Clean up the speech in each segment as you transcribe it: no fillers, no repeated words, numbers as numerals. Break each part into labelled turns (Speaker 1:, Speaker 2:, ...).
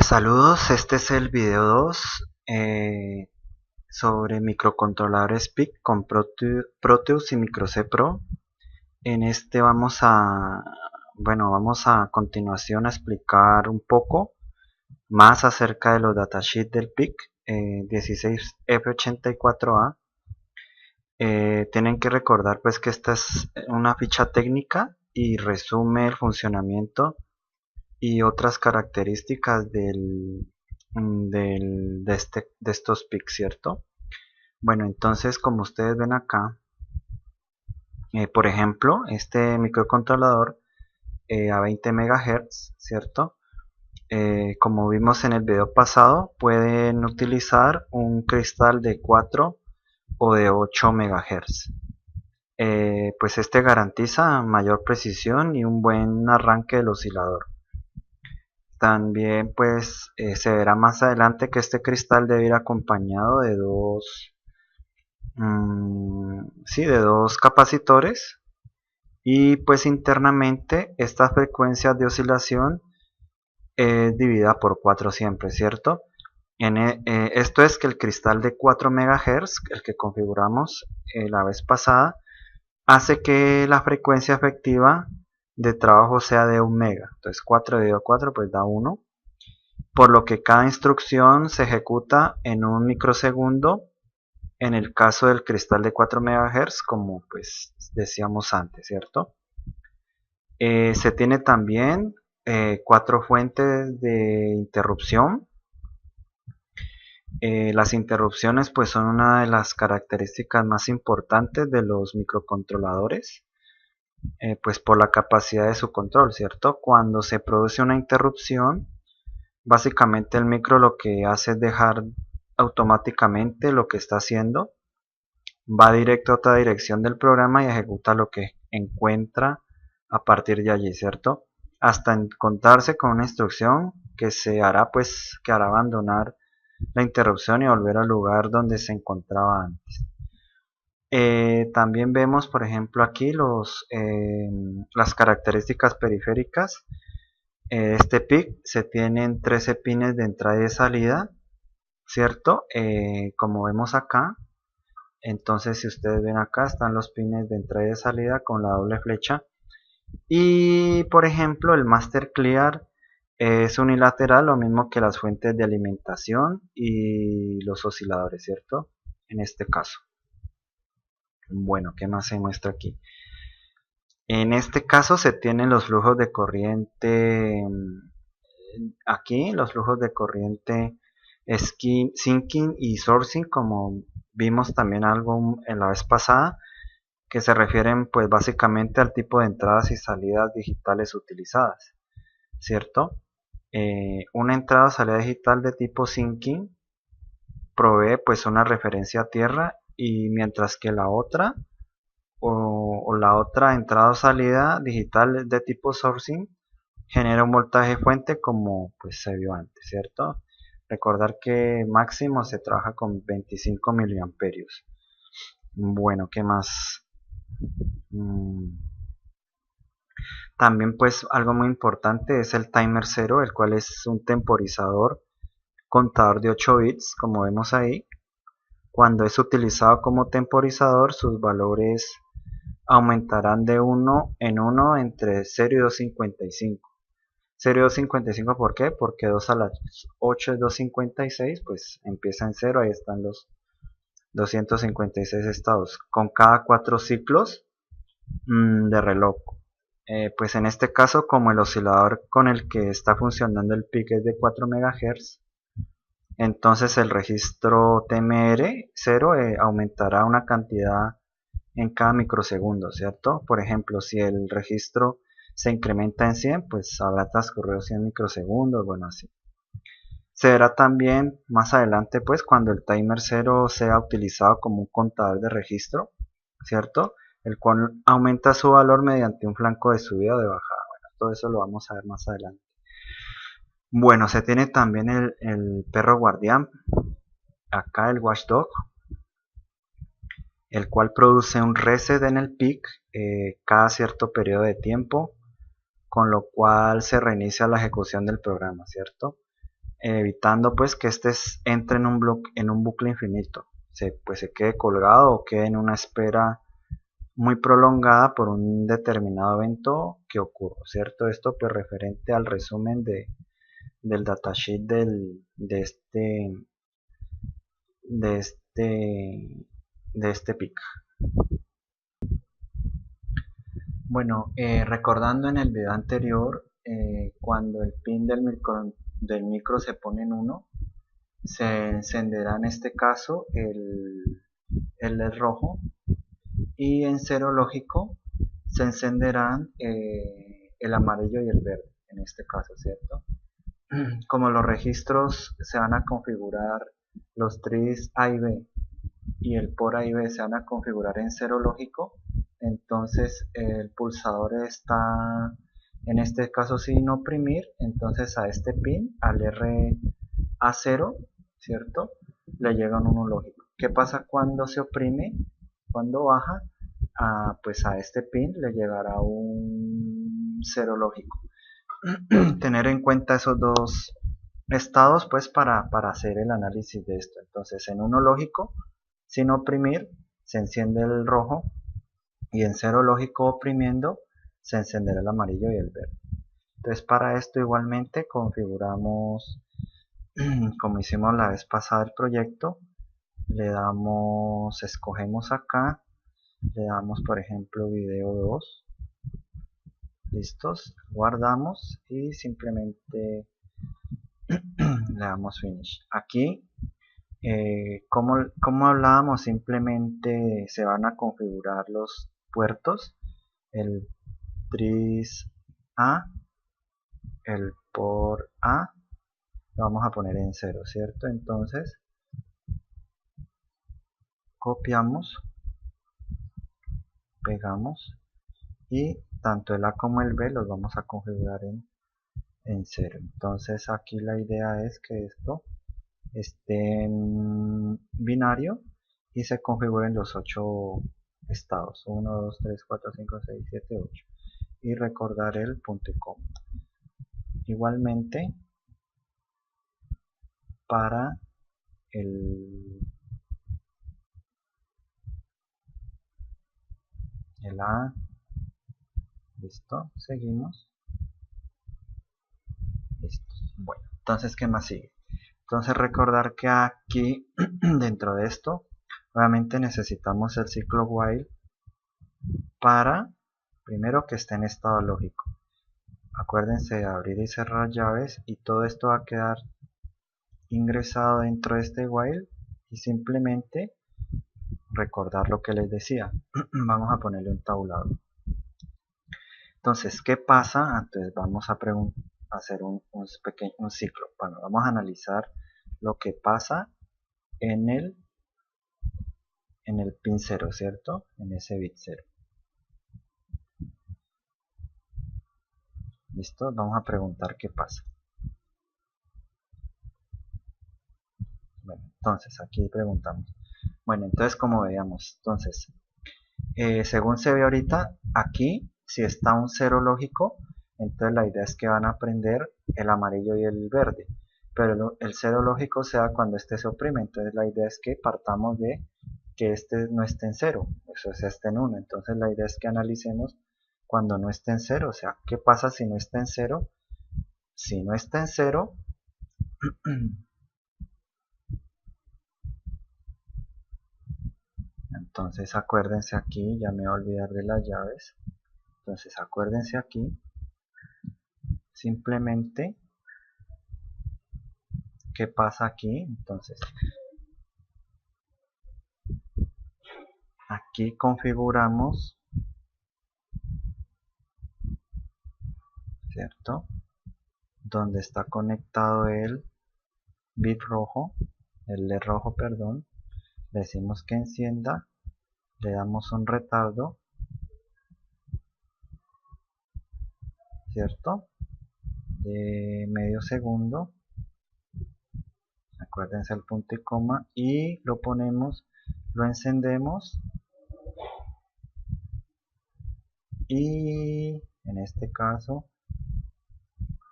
Speaker 1: Saludos, este es el video 2 sobre microcontroladores PIC con Proteus y MicroC Pro. En este vamos a continuación a explicar un poco más acerca de los datasheets del PIC 16F84A. Tienen que recordar pues que esta es una ficha técnica y resume el funcionamiento y otras características de estos PICs, ¿cierto? Bueno, entonces como ustedes ven acá, por ejemplo, este microcontrolador a 20 MHz, ¿cierto? Como vimos en el video pasado, pueden utilizar un cristal de 4 o de 8 MHz. Pues este garantiza mayor precisión y un buen arranque del oscilador. También pues se verá más adelante que este cristal debe ir acompañado de dos capacitores, y pues internamente esta frecuencia de oscilación es dividida por 4 siempre, ¿cierto? Esto es que el cristal de 4 MHz, el que configuramos la vez pasada, hace que la frecuencia efectiva de trabajo sea de 1 mega. Entonces 4 dividido 4 pues da 1, por lo que cada instrucción se ejecuta en un microsegundo en el caso del cristal de 4 MHz, como pues decíamos antes, ¿cierto? Se tiene también 4 fuentes de interrupción. Las interrupciones pues son una de las características más importantes de los microcontroladores, pues por la capacidad de su control, ¿cierto? Cuando se produce una interrupción, básicamente el micro lo que hace es dejar automáticamente lo que está haciendo, va directo a otra dirección del programa y ejecuta lo que encuentra a partir de allí, ¿cierto? Hasta encontrarse con una instrucción que que hará abandonar la interrupción y volver al lugar donde se encontraba antes. También vemos, por ejemplo, aquí las características periféricas. Este PIC se tienen 13 pines de entrada y de salida, ¿cierto? Como vemos acá. Entonces, si ustedes ven acá, están los pines de entrada y de salida con la doble flecha. Y, por ejemplo, el Master Clear es unilateral, lo mismo que las fuentes de alimentación y los osciladores, ¿cierto? En este caso. Bueno, ¿qué más se muestra aquí? En este caso se tienen los flujos de corriente, aquí los flujos de corriente sinking y sourcing, como vimos también algo en la vez pasada, que se refieren pues básicamente al tipo de entradas y salidas digitales utilizadas, ¿cierto? Una entrada o salida digital de tipo sinking provee pues una referencia a tierra, y mientras que la otra entrada o salida digital de tipo sourcing genera un voltaje fuente, como pues se vio antes, ¿cierto? Recordar que máximo se trabaja con 25 miliamperios. Bueno, ¿qué más? También pues algo muy importante es el timer 0, el cual es un temporizador contador de 8 bits, como vemos ahí. Cuando es utilizado como temporizador, sus valores aumentarán de 1 en 1 entre 0 y 255. 0 y 255, ¿por qué? Porque 2 a la 8 es 256, pues empieza en 0, ahí están los 256 estados, con cada 4 ciclos de reloj. Pues en este caso, como el oscilador con el que está funcionando el PIC es de 4 MHz, entonces el registro TMR0 aumentará una cantidad en cada microsegundo, ¿cierto? Por ejemplo, si el registro se incrementa en 100, pues habrá transcurrido 100 microsegundos, bueno, así. Se verá también más adelante, pues, cuando el timer 0 sea utilizado como un contador de registro, ¿cierto? El cual aumenta su valor mediante un flanco de subida o de bajada. Bueno, todo eso lo vamos a ver más adelante. Bueno, se tiene también el perro guardián, acá el watchdog, el cual produce un reset en el PIC cada cierto periodo de tiempo, con lo cual se reinicia la ejecución del programa, ¿cierto? evitando pues que entre en un bucle infinito, pues se quede colgado o quede en una espera muy prolongada por un determinado evento que ocurra, ¿cierto? Esto pues referente al resumen del datasheet de este, de este PIC. Bueno, recordando en el video anterior, cuando el pin del micro se pone en 1, se encenderá en este caso el LED rojo, y en cero lógico se encenderán el amarillo y el verde, en este caso, ¿cierto? Como los registros se van a configurar, los tris A y B y el por A y B se van a configurar en cero lógico, entonces el pulsador está en este caso sin oprimir, entonces a este pin, al RA0, ¿cierto? Le llega un 1 lógico. ¿Qué pasa cuando se oprime? Cuando baja, pues a este pin le llegará un 0 lógico. Tener en cuenta esos dos estados pues para hacer el análisis de esto. Entonces en 1 lógico, sin oprimir, se enciende el rojo, y en 0 lógico oprimiendo se encenderá el amarillo y el verde. Entonces para esto igualmente configuramos como hicimos la vez pasada el proyecto, le damos, escogemos acá, le damos por ejemplo video 2, listos, guardamos y simplemente le damos finish. Aquí como hablábamos, simplemente se van a configurar los puertos, el tris A, el por A, lo vamos a poner en 0, ¿cierto? Entonces copiamos, pegamos y tanto el A como el B los vamos a configurar en 0. Entonces aquí la idea es que esto esté en binario y se configuren los 8 estados, 1, 2, 3, 4, 5, 6, 7, 8, y recordar el punto y coma. Igualmente para el A, listo, seguimos, listo. Bueno, entonces ¿qué más sigue? Entonces recordar que aquí dentro de esto obviamente necesitamos el ciclo while para primero que esté en estado lógico. Acuérdense de abrir y cerrar llaves y todo esto va a quedar ingresado dentro de este while, y simplemente recordar lo que les decía. Vamos a ponerle un tabulador. Entonces, ¿qué pasa? Entonces vamos a hacer un ciclo. Bueno, vamos a analizar lo que pasa en el pin 0, ¿cierto? En ese bit 0. ¿Listo? Vamos a preguntar qué pasa. Bueno, entonces aquí preguntamos. Bueno, entonces como veíamos, entonces, según se ve ahorita, aquí, si está un 0 lógico, entonces la idea es que van a prender el amarillo y el verde. Pero el 0 lógico se da cuando este se oprime, entonces la idea es que partamos de que este no esté en 0, eso es esté en 1. Entonces la idea es que analicemos cuando no esté en 0, o sea, ¿qué pasa si no está en 0? Si no está en 0, entonces acuérdense aquí, ya me voy a olvidar de las llaves, entonces acuérdense aquí, simplemente, ¿qué pasa aquí? Entonces, aquí configuramos, ¿cierto? Donde está conectado el bit rojo, el LED rojo, perdón, le decimos que encienda, le damos un retardo, ¿cierto? De medio segundo, acuérdense el punto y coma, y lo ponemos, lo encendemos, y en este caso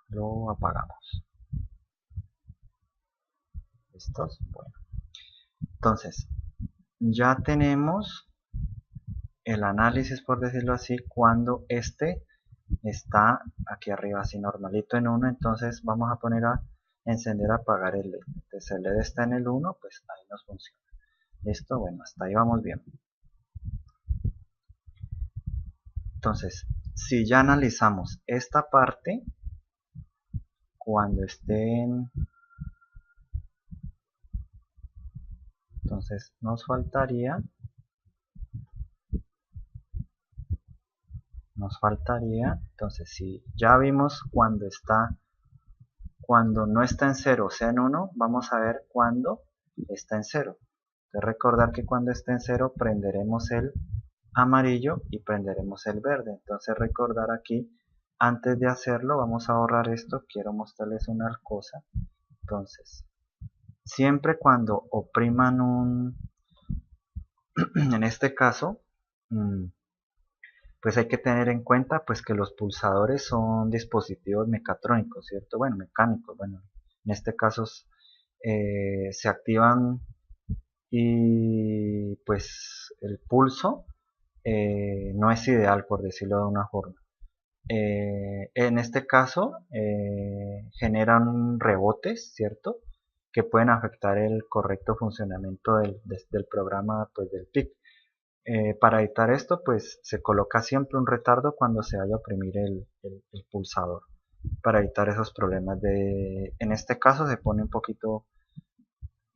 Speaker 1: lo apagamos. ¿Listos? Bueno, entonces ya tenemos el análisis, por decirlo así, cuando este está aquí arriba así normalito en 1, entonces vamos a poner a encender, apagar el LED. Entonces el LED está en el 1, pues ahí nos funciona. ¿Listo? Bueno, hasta ahí vamos bien. Entonces, si ya analizamos esta parte, cuando estén, entonces nos faltaría, entonces si ya vimos cuando no está en 0, o sea en 1, vamos a ver cuando está en 0. Entonces recordar que cuando esté en 0 prenderemos el amarillo y prenderemos el verde. Entonces recordar aquí, antes de hacerlo, vamos a borrar esto, quiero mostrarles una cosa. Entonces, siempre cuando opriman en este caso, pues hay que tener en cuenta pues que los pulsadores son dispositivos mecatrónicos, ¿cierto? Bueno, mecánicos, bueno, en este caso se activan y pues el pulso no es ideal, por decirlo de una forma. En este caso generan rebotes, ¿cierto? Que pueden afectar el correcto funcionamiento del programa, pues del PIC. Para evitar esto, pues se coloca siempre un retardo cuando se vaya a oprimir el pulsador, para evitar esos problemas en este caso se pone un poquito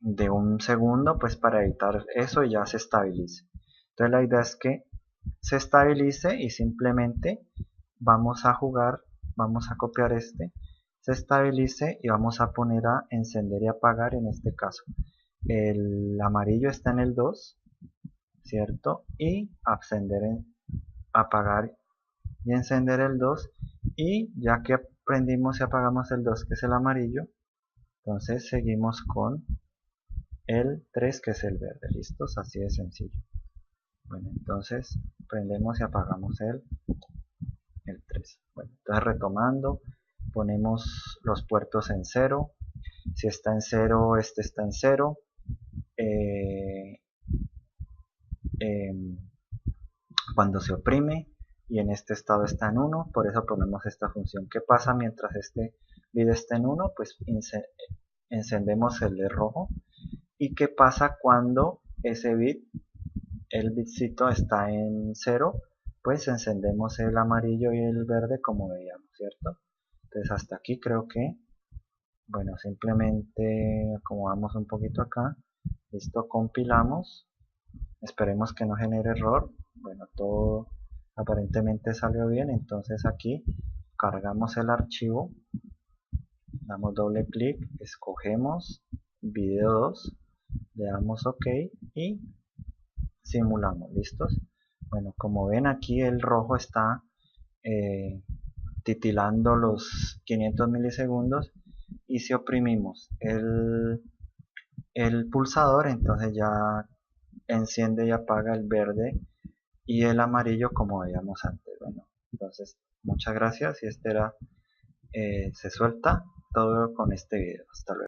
Speaker 1: de un segundo, pues para evitar eso y ya se estabilice. Entonces la idea es que se estabilice y simplemente vamos a jugar, vamos a copiar se estabilice y vamos a poner a encender y apagar en este caso. El amarillo está en el 2, ¿cierto? Y apagar y encender el 2, y ya que prendimos y apagamos el 2, que es el amarillo, entonces seguimos con el 3, que es el verde. ¿Listos? Así de sencillo. Bueno, entonces prendemos y apagamos el 3. Bueno, entonces retomando, ponemos los puertos en 0. Si está en 0, este está en 0. Cuando se oprime, y en este estado está en 1, por eso ponemos esta función. ¿Qué pasa mientras este bit está en 1? Pues encendemos el de rojo. ¿Y qué pasa cuando ese bit, el bitcito, está en 0? Pues encendemos el amarillo y el verde como veíamos, ¿cierto? Entonces hasta aquí creo que, bueno, simplemente acomodamos un poquito acá. Listo, compilamos. Esperemos que no genere error. Bueno, todo aparentemente salió bien. Entonces aquí cargamos el archivo, damos doble clic, escogemos video 2, le damos OK y simulamos. ¿Listos? Bueno, como ven aquí el rojo está titilando los 500 milisegundos, y si oprimimos el pulsador, entonces ya enciende y apaga el verde y el amarillo como veíamos antes. Bueno, entonces muchas gracias, y se suelta todo con este video. Hasta luego.